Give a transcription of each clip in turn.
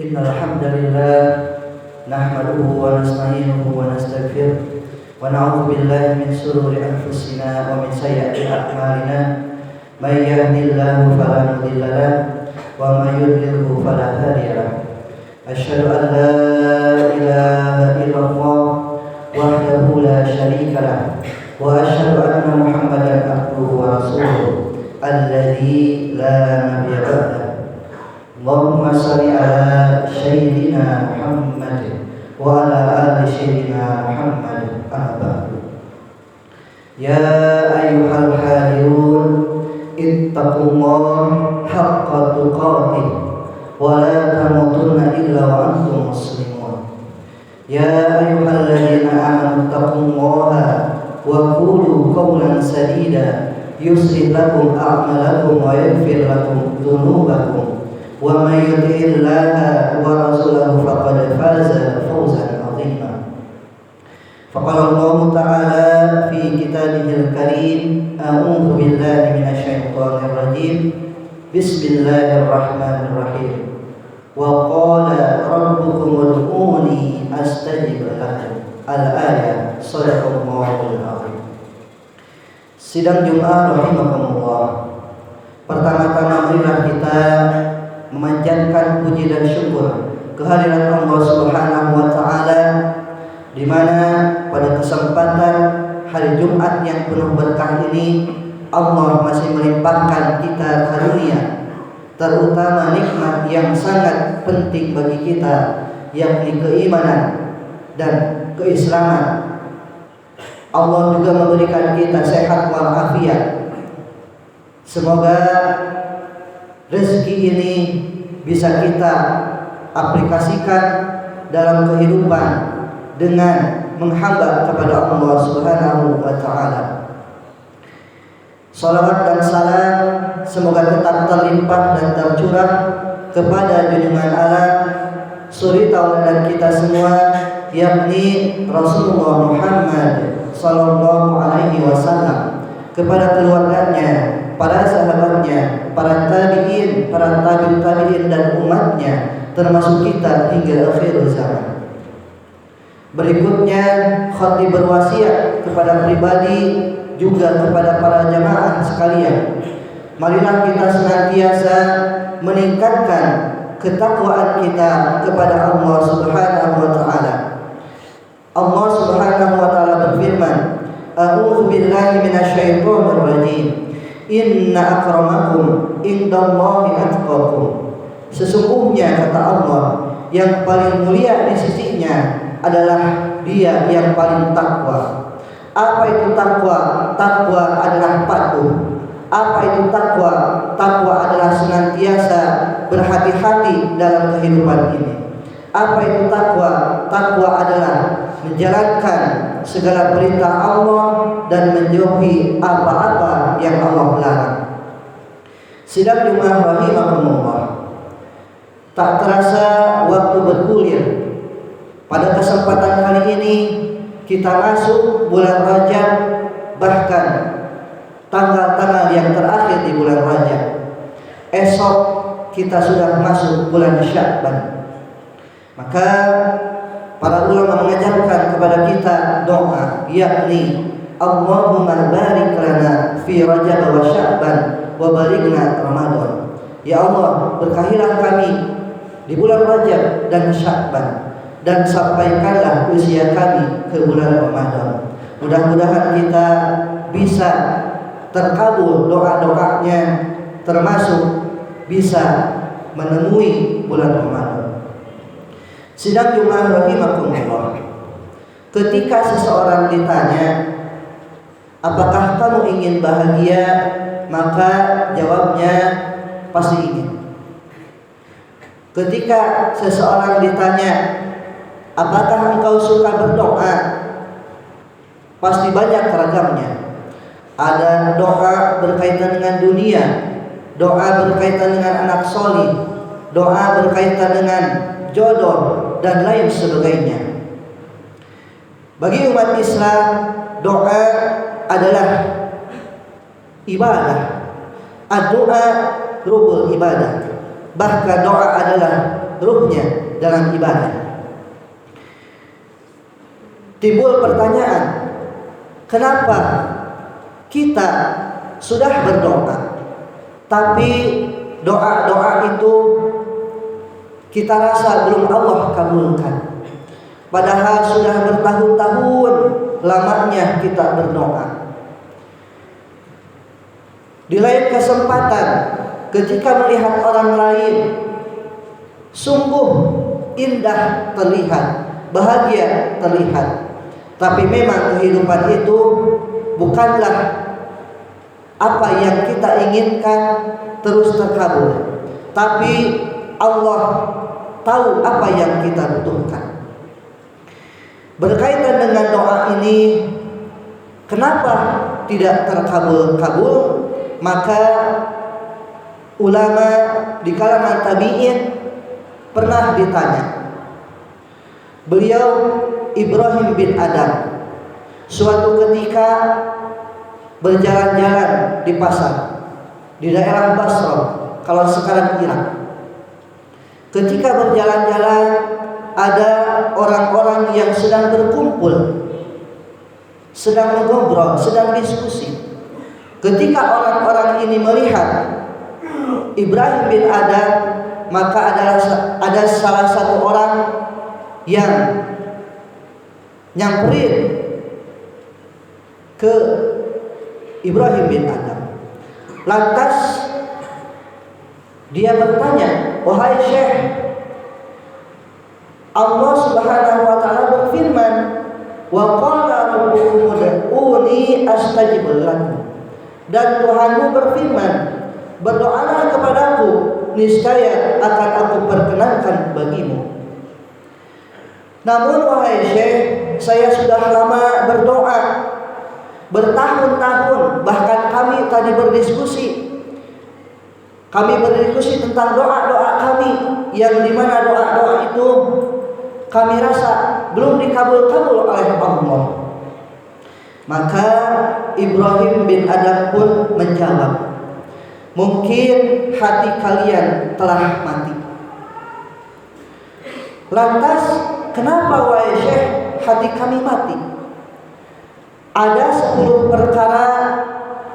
Innal hamdalillah nahmaduhu wa nasta'inuhu wa nastaghfiruh wa na'udzu billahi min shururi anfusina wa min sayyiati a'malina may yahdihillahu fala mudilla lahu wa may yudlilhu fala hadiya lahu. Asyhadu an la ilaha illallah wahdahu la syarika lahu wa asyhadu anna Muhammadan abduhu wa rasuluh alladzi la nabiyya ba'dahu. Allahumma shalli ala sayyidina Muhammad wa ala ali sayyidina Muhammad. Ya ayyuhal hadirun ittaqullaha haqqa tuqatih wa la tamutunna illa wa antum muslimun. Ya ayyuhalladzina amanu ittaqullaha wa qulu qawlan sadida yuslih lakum a'malakum wa yaghfir lakum dhunubakum wa may yuti'illaha wa rasulahu faqad faza fawzan 'azima. Faqala Allah Ta'ala fi kitabihil karim, a'udzu billahi minasyaitonir rajim. Bismillahirrahmanirrahim. Wa qala rabbukum ud'uni astajib lakum. Al-ayat. Shadaqallahul 'azim. Sidang Jumat rahimakumullah. Pertama-tama marilah kita memanjatkan puji dan syukur kehadirat Allah Subhanahu wa taala, di mana pada kesempatan hari Jumat yang penuh berkah ini Allah masih melimpahkan kita karunia, terutama nikmat yang sangat penting bagi kita, yakni keimanan dan keislaman. Allah juga memberikan kita sehat walafiat. Semoga rezeki ini bisa kita aplikasikan dalam kehidupan dengan menghamba kepada Allah Subhanahu wa taala. Salawat dan salam semoga tetap terlimpah dan tercurah kepada junjungan alam suri tauladan kita semua, yakni Rasulullah Muhammad sallallahu alaihi wasallam, kepada keluarganya, para sahabatnya, para tabi'in, para tabi'in dan umatnya, termasuk kita hingga akhir zaman. Berikutnya khatib berwasiat kepada pribadi juga kepada para jamaah sekalian. Marilah kita senantiasa meningkatkan ketakwaan kita kepada Allah Subhanahu wa taala. Allah Subhanahu wa taala berfirman, a'udzu billahi minasyaitonir rajim. Inna akramakum indallahi atqakum. Sesungguhnya kata Allah, yang paling mulia di sisinya adalah dia yang paling takwa. Apa itu takwa? Takwa adalah patuh. Apa itu takwa? Takwa adalah senantiasa berhati-hati dalam kehidupan ini. Apa itu takwa? Takwa adalah menjalankan segala perintah Allah dan menjauhi apa-apa yang Allah larang. Sidang Jumat rahimakumullah. Tak terasa waktu bergulir. Pada kesempatan kali ini kita masuk bulan Rajab, bahkan tanggal-tanggal yang terakhir di bulan Rajab. Esok kita sudah masuk bulan Sya'ban. Maka para ulama mengajarkan kepada kita doa, yakni Allahumma barik lana fi Rajab wa Sya'ban wa balighna Ramadan. Ya Allah, berkahilah kami di bulan Rajab dan Sya'ban, dan sampaikanlah usia kami ke bulan Ramadan. Mudah-mudahan kita bisa terkabul doa-doanya, termasuk bisa menemui bulan Ramadan. Sidang Jumat rahimakumullah. Ketika seseorang ditanya, apakah kamu ingin bahagia? Maka jawabnya pasti ingin. Ketika seseorang ditanya, apakah engkau suka berdoa? Pasti banyak ragamnya. Ada doa berkaitan dengan dunia, doa berkaitan dengan anak solih, doa berkaitan dengan jodoh, dan lain sebagainya. Bagi umat Islam, doa adalah ibadah. Doa rukun ibadah. Bahkan doa adalah ruhnya dalam ibadah. Timbul pertanyaan, kenapa kita sudah berdoa, tapi doa-doa itu kita rasa belum Allah kabulkan? Padahal sudah bertahun-tahun lamanya kita berdoa. Di lain kesempatan, ketika melihat orang lain, sungguh indah terlihat, bahagia terlihat, tapi memang kehidupan itu bukanlah apa yang kita inginkan terus terkabul. Tapi Allah tahu apa yang kita butuhkan. Berkaitan dengan doa ini, kenapa tidak terkabul-kabul? Maka ulama di kalangan tabi'in pernah ditanya. Beliau Ibrahim bin Adam suatu ketika berjalan-jalan di pasar di daerah Basra, kalau sekarang Irak. Ketika berjalan-jalan, ada orang-orang yang sedang berkumpul, sedang ngobrol, sedang diskusi. Ketika orang-orang ini melihat Ibrahim bin Adam, maka ada salah satu orang yang nyamperin ke Ibrahim bin Adam. Lantas dia bertanya, "Wahai Syekh, Allah Subhanahu wa taala berfirman, wa qala rabbukum ud'uni astajib lakum." Dan Tuhanmu berfirman, "Berdoalah kepadaku, niscaya akan aku perkenankan bagimu." Namun wahai Syekh, saya sudah lama berdoa, bertahun-tahun, bahkan kami tadi berdiskusi. Kami berdiskusi tentang doa-doa kami, yang dimana doa-doa itu kami rasa belum dikabul-kabul oleh Allah. Maka Ibrahim bin Adam pun menjawab, "Mungkin hati kalian telah mati." Lantas, kenapa wahai Syekh hati kami mati? Ada 10 perkara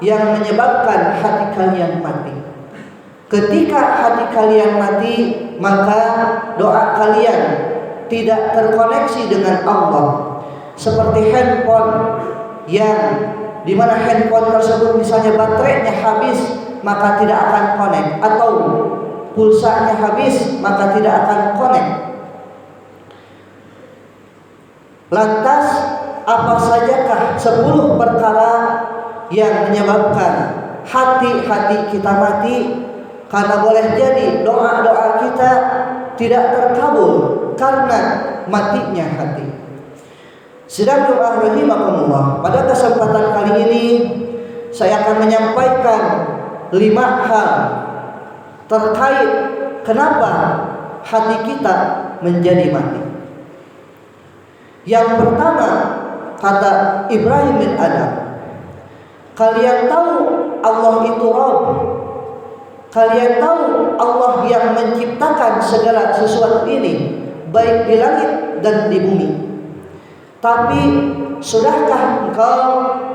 yang menyebabkan hati kalian mati. Ketika hati kalian mati, maka doa kalian tidak terkoneksi dengan Allah. Seperti handphone yang dimana handphone tersebut misalnya baterainya habis, maka tidak akan connect, atau pulsanya habis, maka tidak akan connect. Lantas apa sajakah 10 perkara yang menyebabkan hati-hati kita mati? Karena boleh jadi doa-doa kita tidak terkabul karena matinya hati. Sedang doa rahimakumullah, pada kesempatan kali ini saya akan menyampaikan 5 hal terkait kenapa hati kita menjadi mati. Yang pertama, kata Ibrahim bin Adam, kalian tahu Allah itu Rabb. Kalian tahu Allah yang menciptakan segala sesuatu ini, baik di langit dan di bumi. Tapi sudahkah engkau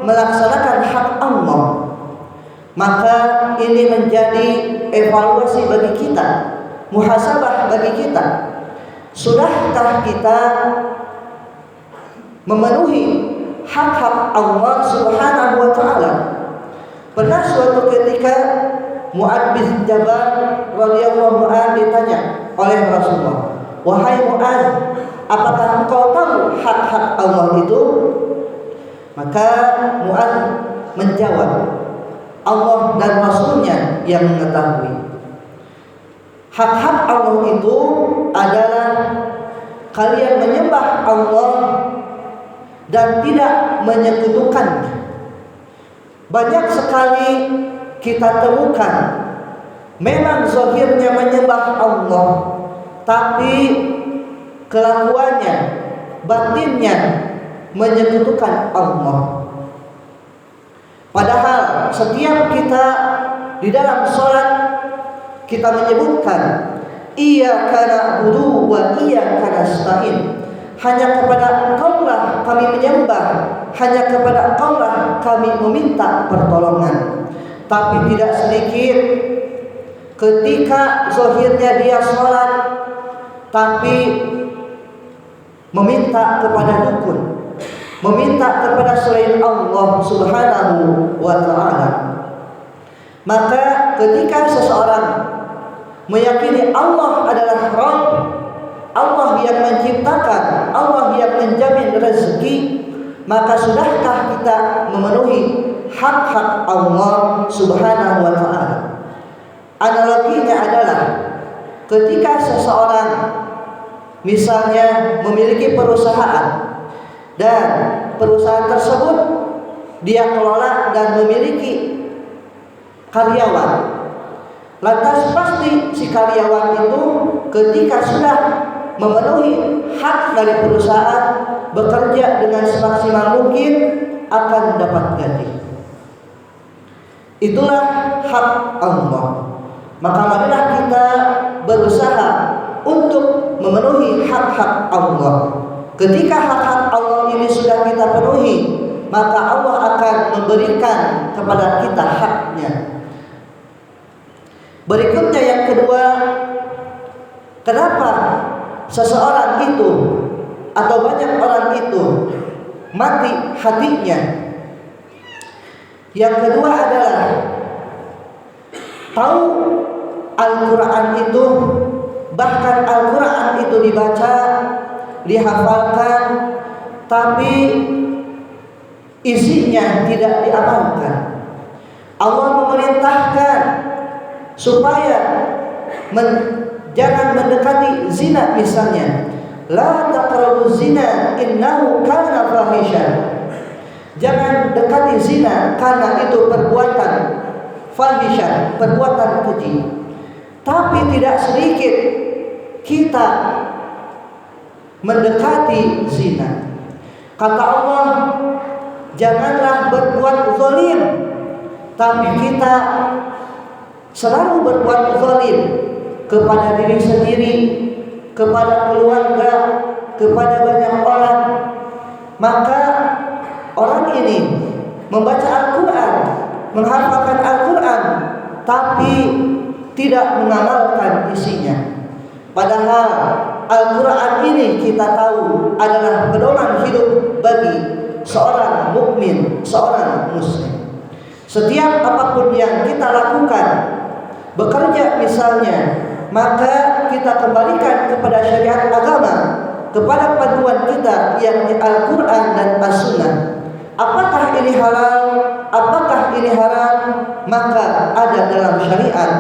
melaksanakan hak Allah? Maka ini menjadi evaluasi bagi kita, muhasabah bagi kita. Sudahkah kita memenuhi hak-hak Allah Subhanahu wa taala? Pernah suatu ketika Mu'adz bin Jabal radhiyallahu anhu ditanya oleh Rasulullah, "Wahai Mu'adz, apakah engkau tahu hak-hak Allah itu?" Maka Mu'adz menjawab, "Allah dan Rasulnya yang mengetahui." Hak-hak Allah itu adalah kalian menyembah Allah dan tidak menyekutukannya. Banyak sekali kita temukan memang zahirnya menyembah Allah, tapi kelakuannya, batinnya menyekutukan Allah. Padahal setiap kita di dalam sholat kita menyebutkan Iyyaka na'budu wa iyyaka nasta'in. Hanya kepada Engkau-lah kami menyembah, hanya kepada Engkau-lah kami meminta pertolongan. Tapi tidak sedikit ketika zahirnya dia sholat, tapi meminta kepada dukun, meminta kepada selain Allah Subhanahu wa ta'ala. Maka ketika seseorang meyakini Allah adalah Rabb, Allah yang menciptakan, Allah yang menjamin rezeki, maka sudahkah kita memenuhi hak-hak Allah Subhanahu wa ta'ala? Analoginya adalah ketika seseorang misalnya memiliki perusahaan dan perusahaan tersebut dia kelola dan memiliki karyawan. Lantas pasti si karyawan itu ketika sudah memenuhi hak dari perusahaan, bekerja dengan semaksimal mungkin, akan dapat gaji. Itulah hak Allah. Maka marilah kita berusaha untuk memenuhi hak-hak Allah. Ketika hak-hak Allah ini sudah kita penuhi, maka Allah akan memberikan kepada kita haknya. Berikutnya yang kedua, kenapa seseorang itu atau banyak orang itu mati hatinya? Yang kedua adalah tahu Al-Quran itu, bahkan Al-Quran itu dibaca, dihafalkan, tapi isinya tidak diamalkan. Allah memerintahkan supaya jangan mendekati zina misalnya. La taqrabu zina innahu kana fahishan. Jangan dekati zina karena itu perbuatan fahishan, perbuatan keji. Tapi tidak sedikit kita mendekati zina. Kata Allah, janganlah berbuat zalim. Tapi kita selalu berbuat zalim kepada diri sendiri, kepada keluarga, kepada banyak orang. Maka orang ini membaca Al-Quran, menghafalkan Al-Quran, tapi tidak mengamalkan isinya. Padahal Al-Quran ini kita tahu adalah pedoman hidup bagi seorang mukmin, seorang muslim. Setiap apapun yang kita lakukan, bekerja misalnya, maka kita kembalikan kepada syariat agama, kepada panduan kita yakni Al-Quran dan As-Sunnah. Apakah ini halal, apakah ini haram, maka ada dalam syariat,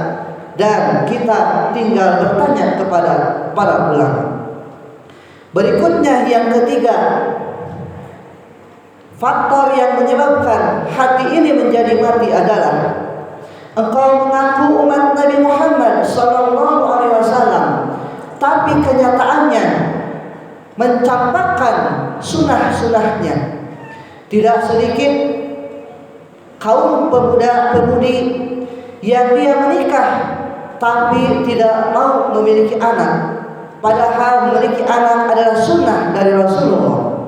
dan kita tinggal bertanya kepada para ulama. Berikutnya yang ketiga, faktor yang menyebabkan hati ini menjadi mati adalah engkau mengaku umat Nabi Muhammad SAW, tapi kenyataannya mencampakkan sunnah-sunnahnya. Tidak sedikit kaum pemuda-pemudi yang dia menikah tapi tidak mau memiliki anak, padahal memiliki anak adalah sunnah dari Rasulullah.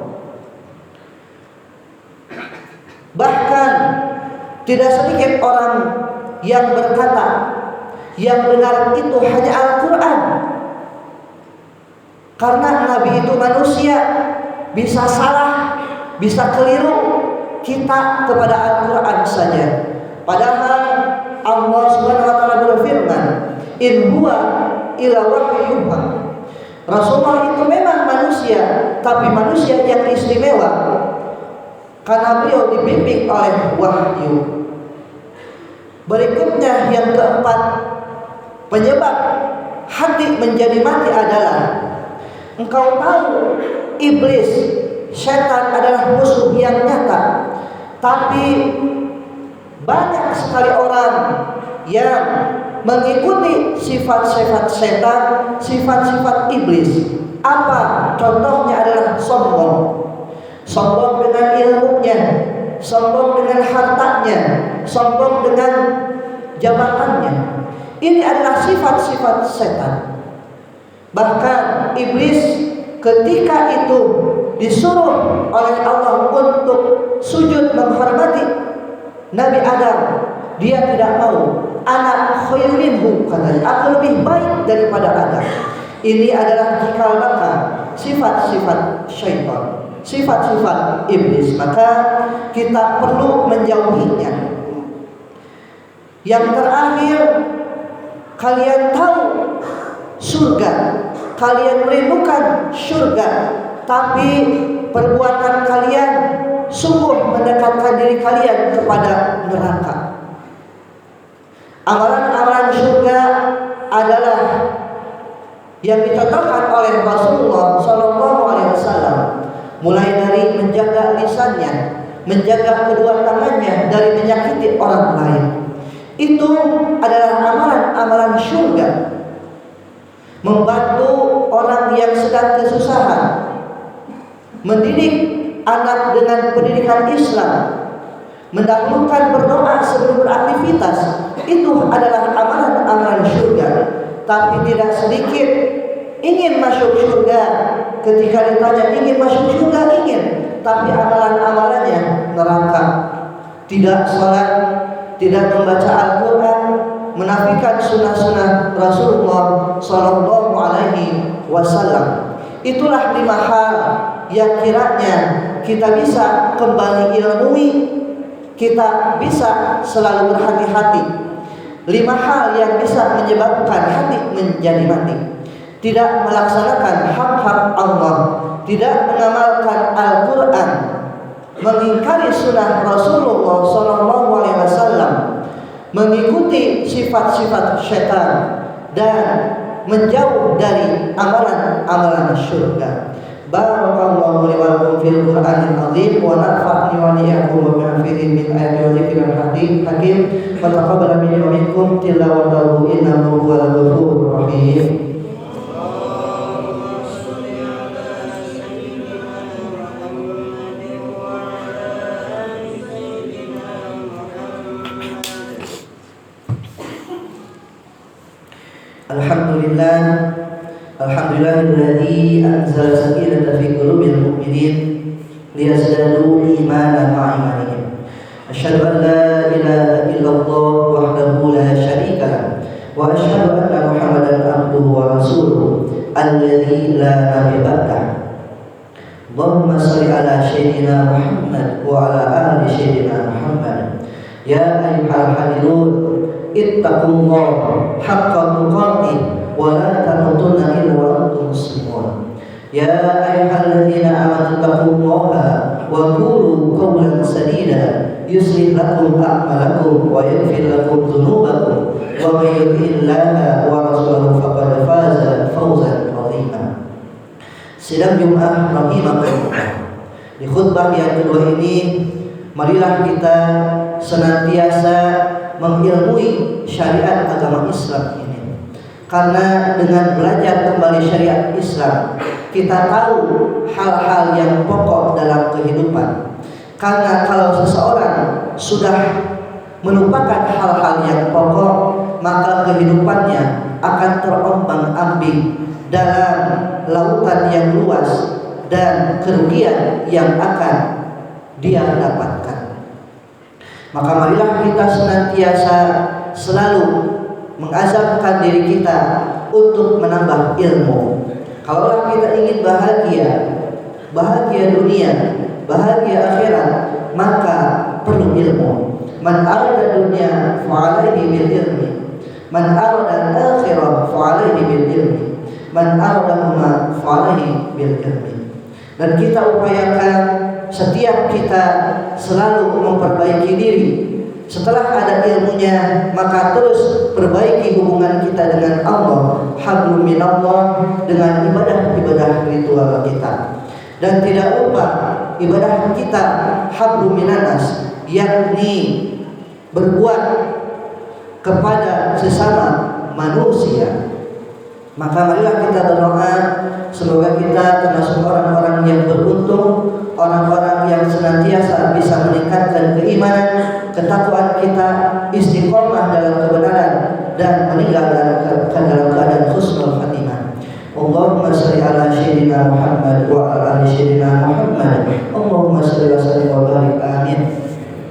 Bahkan tidak sedikit orang yang berkata yang benar itu hanya Al-Quran, karena Nabi itu manusia, bisa salah, bisa keliru, kita kepada Al-Quran saja. Padahal Allah Subhanahu wa ta'ala berfirman, in huwa illa wahyu yuha. Rasulullah itu memang manusia, tapi manusia yang istimewa, karena beliau dibimbing oleh wahyu. Berikutnya yang keempat, penyebab hati menjadi mati adalah engkau tahu iblis, setan adalah musuh yang nyata, tapi banyak sekali orang yang mengikuti sifat-sifat setan, sifat-sifat iblis. Apa contohnya? Adalah sombong. Sombong dengan ilmunya, sombong dengan hartanya, sombong dengan jabatannya. Ini adalah sifat-sifat setan. Bahkan iblis ketika itu disuruh oleh Allah untuk sujud menghormati Nabi Adam, dia tidak mau. Ana khairun minhu, katanya, aku lebih baik daripada Adam. Ini adalah cikal bakal sifat-sifat syaitan, sifat-sifat iblis. Maka kita perlu menjauhinya. Yang terakhir, kalian tahu surga, kalian merindukan surga, tapi perbuatan kalian sungguh mendekatkan diri kalian kepada neraka. Amalan-amalan surga adalah yang dicontohkan oleh Rasulullah SAW, mulai dari menjaga lisannya, menjaga kedua tangannya dari menyakiti orang lain. Itu adalah amalan-amalan surga. Membantu orang yang sedang kesusahan, mendidik anak dengan pendidikan Islam, mendahulukan berdoa sebelum beraktivitas, itu adalah amalan-amalan surga. Tapi tidak sedikit ingin masuk surga, ketika ditanya ingin masuk surga, ingin, tapi amalan-amalannya neraka. Tidak sholat, tidak membaca Al-Quran, menafikan sunnah-sunnah Rasulullah SAW. Itulah 5 hal yang kiranya kita bisa kembali ilmui, kita bisa selalu berhati-hati. 5 hal yang bisa menyebabkan hati menjadi mati: tidak melaksanakan hak-hak Allah, tidak mengamalkan Al-Quran, mengingkari sunnah Rasulullah SAW, mengikuti sifat-sifat syaitan, dan menjauh dari amalan-amalan surga. Barakallahu li wa lakum fil Qur'anil azim wa nafa'ni wa iyyakum bima fihi min ayatin wa dzikril hakim wa taqabbal minni wa minkum tilawatahu innahu huwal ghafurur rahim. Alhamdulillahilladzi anzala sakinata fi qulubil mu'minin liyazdadu imanan ma'a imanihim. Asyhadu an la ilaha illallah wahdahu la syarika lah wa asyhadu anna Muhammadan abduhu wa rasuluhu alladzi la nabiyya ba'dah. Allahumma shalli ala sayyidina Muhammad wa ala ali sayyidina Muhammad. Ya ayyuhal hadirun, ittaqullaha haqqa tuqatih wa la tamutunna illa wa antum muslimun. Ya ayyuhalladzina amanu taqullaha wa qulu qawlan sadida yuslih lakum a'malakum wa yaghfir lakum dhunubakum wa may yuti'illaha wa rasulahu faqad faza fawzan 'azima. Sidang Jumat rahimakumullah. Di khutbah yang kedua ini, marilah kita senantiasa mengilmui syariat agama Islam ini. Karena dengan belajar kembali syariat Islam, kita tahu hal-hal yang pokok dalam kehidupan. Karena kalau seseorang sudah melupakan hal-hal yang pokok, maka kehidupannya akan terombang-ambing dalam lautan yang luas dan kerugian yang akan dia dapatkan. Maka marilah kita senantiasa selalu mengazamkan diri kita untuk menambah ilmu. Kalau kita ingin bahagia dunia, bahagia akhirat, maka perlu ilmu. Man arada dunya fa'alaihi bil ilmi, man arada al-akhirah fa'alaihi bil ilmi, man aradahuma fa'alaihi bil ilmi. Dan kita upayakan setiap kita selalu memperbaiki diri. Setelah ada ilmunya, maka terus perbaiki hubungan kita dengan Allah, hablum minallah, dengan ibadah-ibadah ritual kita. Dan tidak lupa ibadah kita hablum minanas, yakni berbuat kepada sesama manusia. Maka marilah kita berdoa semoga kita termasuk orang-orang yang beruntung, orang-orang yang senantiasa bisa meningkatkan keimanan, ketakwaan kita, istiqomah dalam kebenaran, dan meninggal dalam keadaan husnul khatimah. Allahumma shalli ala sayyidina Muhammad wa ala ali sayyidina Muhammad. Allahumma shalli wa sallim wa barik. Amin.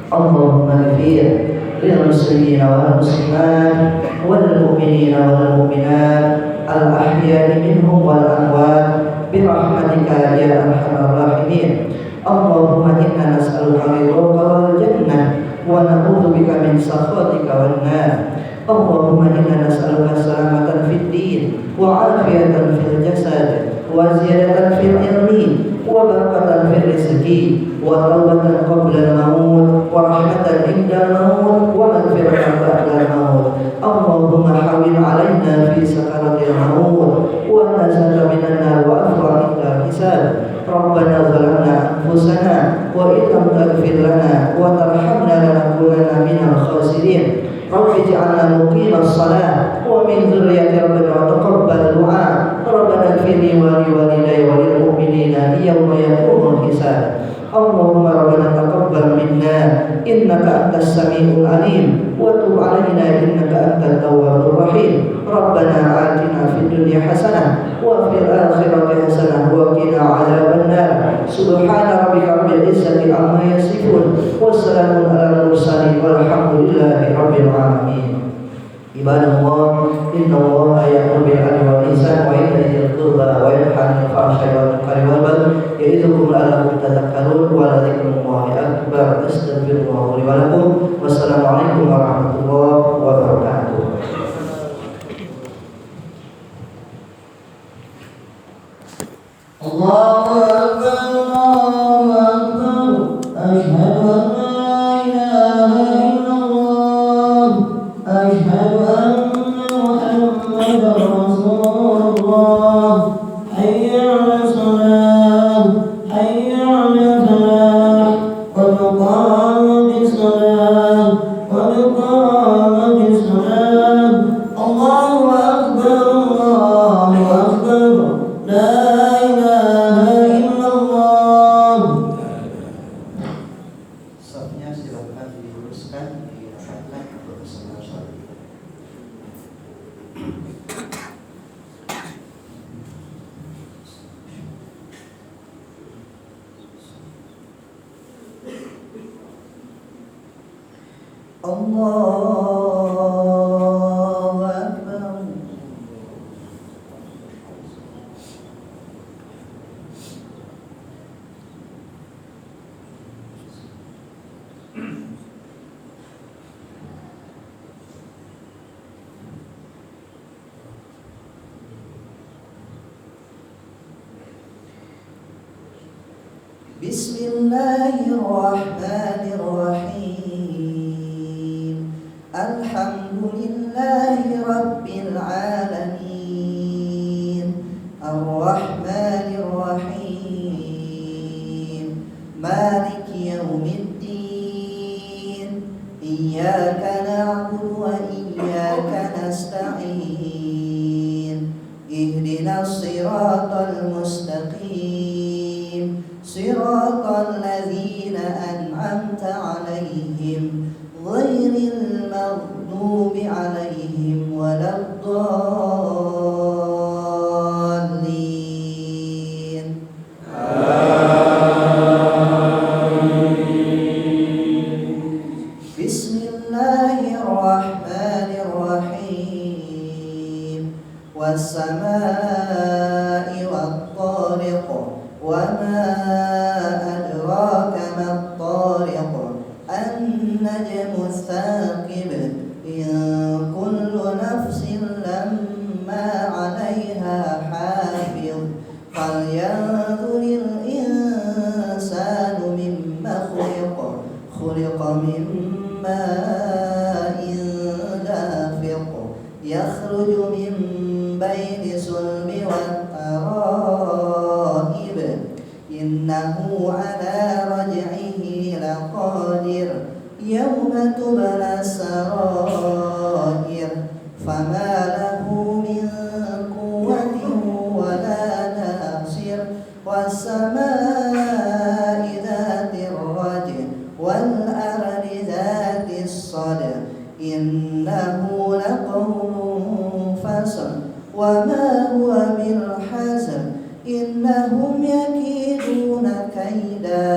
Allahumma ighfir lil muslimina wal muslimat wal mu'minina wal mu'minat al ahya'i minhum wal amwat bi rahmatika ya arhamar rahimin. Allahumma inna nas'aluka ridhaka wal jannah wa na'udzubika min sakhatika wan nar. Allahumma inna nas'aluka salamatan fid din wa afiyatan fil jasad wa ziyadatan fil ilmi wa barakatan fil rizqi wa tawbatan qabla al-maut wa rahmatan inda al-maut wa maghfiratan ba'da al-maut. Allahumma hawwin 'alaina fi sakaratil maut wa najata minan nar wa afwa inda hisab. Rabbana zalamna anfusana wa illam taghfir lana wa tarhamna lanakunanna minal khasirin. Rabbi ij'alna muqimas shalah wa min dzurriyyati rabbana wa taqabbal du'a. Rabbana ighfirli wa li walidayya wa lil mu'minina yawma yaqumul hisab. Allahumma rabbana taqabbal minna innaka antas samiul alim wa tub 'alaina innaka antat tawwabur rahim. Rabbana atina fid dunya hasanah wa fil akhirati hasanah wa qina 'adzaban nar. Subhana rabbika rabbil izzati amma yasifun wa salamun alal mursalin walhamdulillahi rabbil alamin. Ibadallah, inna Allaha ya'muru bil 'adli wal ihsan wa ita'i dzil qurba wa yanha 'anil fahsya'i wal munkari wal baghi ya'idzukum la'allakum tadhakkarun wa la dzikrullahi akbar. Astaghfirullah li wa lakum. Wassalamualaikum warahmatullahi wabarakatuh. Allahu akbar, Allahu akbar. Asyhadu an la ilaha illallah. Asyhadu anna Muhammadar Rasulullah. Hayya 'alas salah, hayya 'alal falah. Qad qamatis salah, qad qamatis salah. Allahu akbar, Allahu akbar. La Allahu akbar. Bismillahirrahmanirrahim. Alhamdulillahi rabbil alamin. Ar-Rahmanir Rahim. Maliki yaumiddin. Iyyaka na'budu wa iyyaka nasta'in. Ihdinas siratal mustaqim. Siratal ladzina an'amta 'alaihim ghairil maghdubi 'alaihim waladdallin. Bismillahirrahmanirrahim. Was-samaa'i wat-tariq wa ma adraka mat-tariq. An-najmu ats-tsaqib. In kullu nafsin lamma 'alaiha hafiz. Falyanzuril insanu mimma khuliqa. Khuliqa min ma'in dafiq. Yakhruju min baini sulbi wat-tara'ib. Innahu 'ala raj'ihi laqadir. Yawma tubla as-sarair. Fama lahu min quwwatin wa la nasir. Was-samaa'i dhatir raj'i wal ardi dhatis sadr. Innahu laqawlun fasl wa ma huwa bil إنهم يكيدون كيدا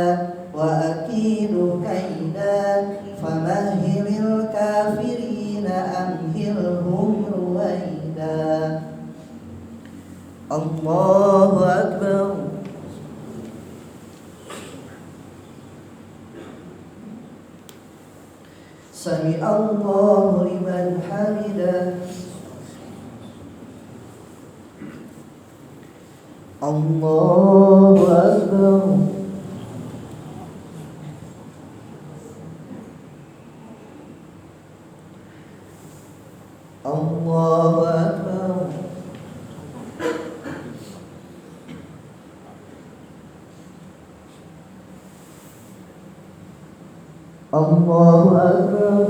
وأكيد كيدا فمهل الكافرين أمهلهم رويدا. الله أكبر. سمع الله لمن حمده. الله أكبر. الله أكبر. الله أكبر.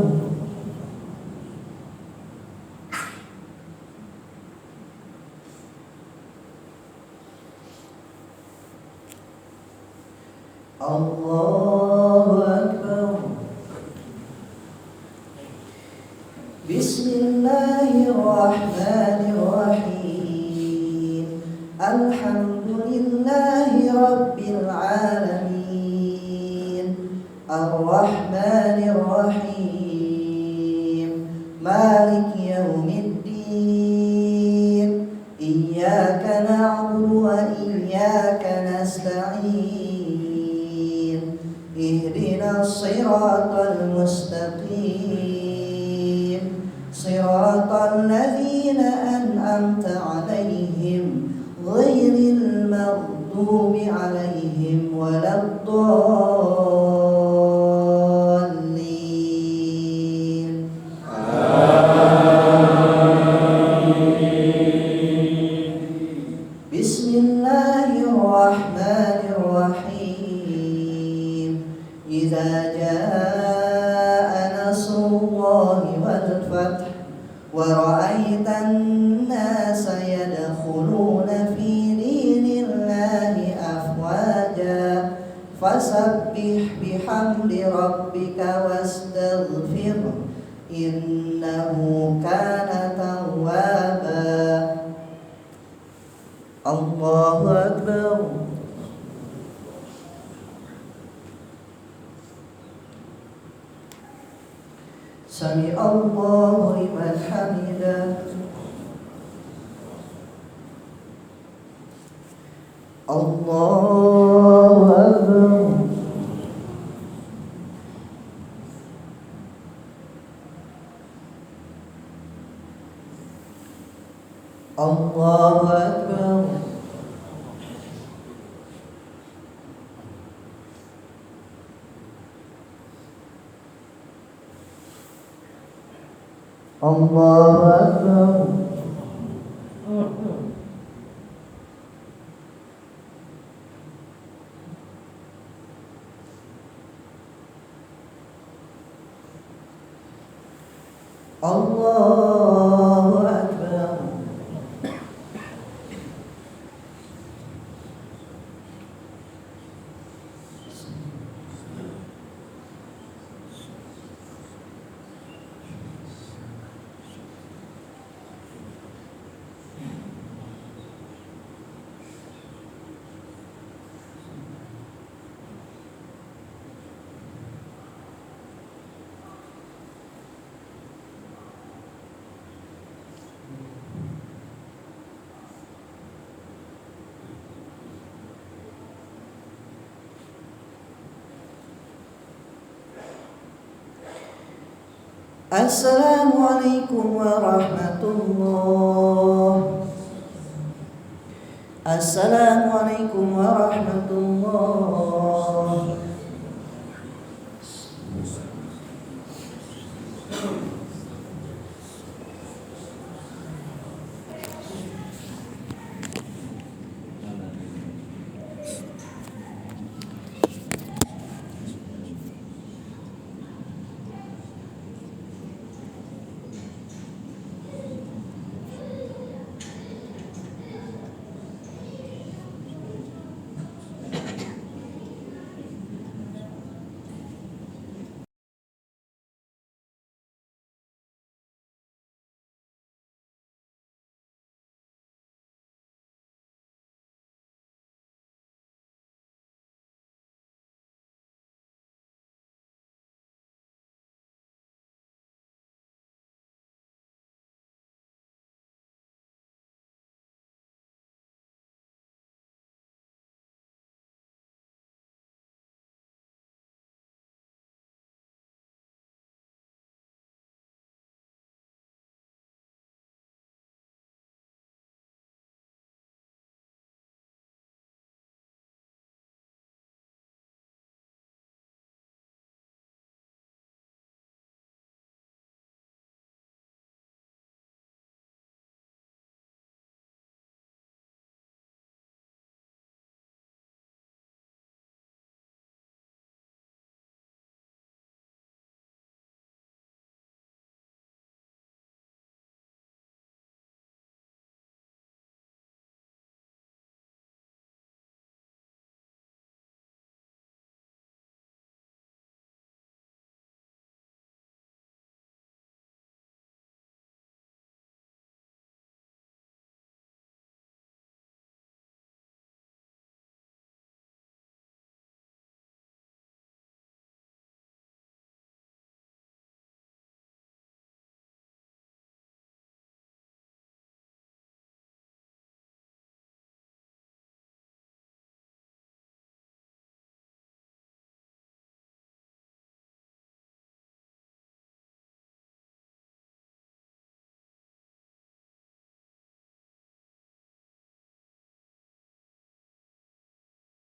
الله أكبر. بسم الله الرحمن الرحيم. الحمد لله رب العالمين الرحمن الرحيم مالك يوم الدين إياك نعبد وإياك نستعين اهدنا الصراط المستقيم صراط الذين أنعمت عليهم غير المغضوب عليهم ولا الضالين. بسم الله الرحمن الرحيم. إذا جاء نصر الله والفتح ورأيت الناس يدخلون في دين الله أفواجا فسبح بحمد ربك واستغفره إنه كان توابا. الله أكبر. سمع الله لمن حمده. الله أكبر. الله أكبر. الله أكبر. الله أكبر. Assalamualaikum warahmatullahi. Assalamualaikum warahmatullahi.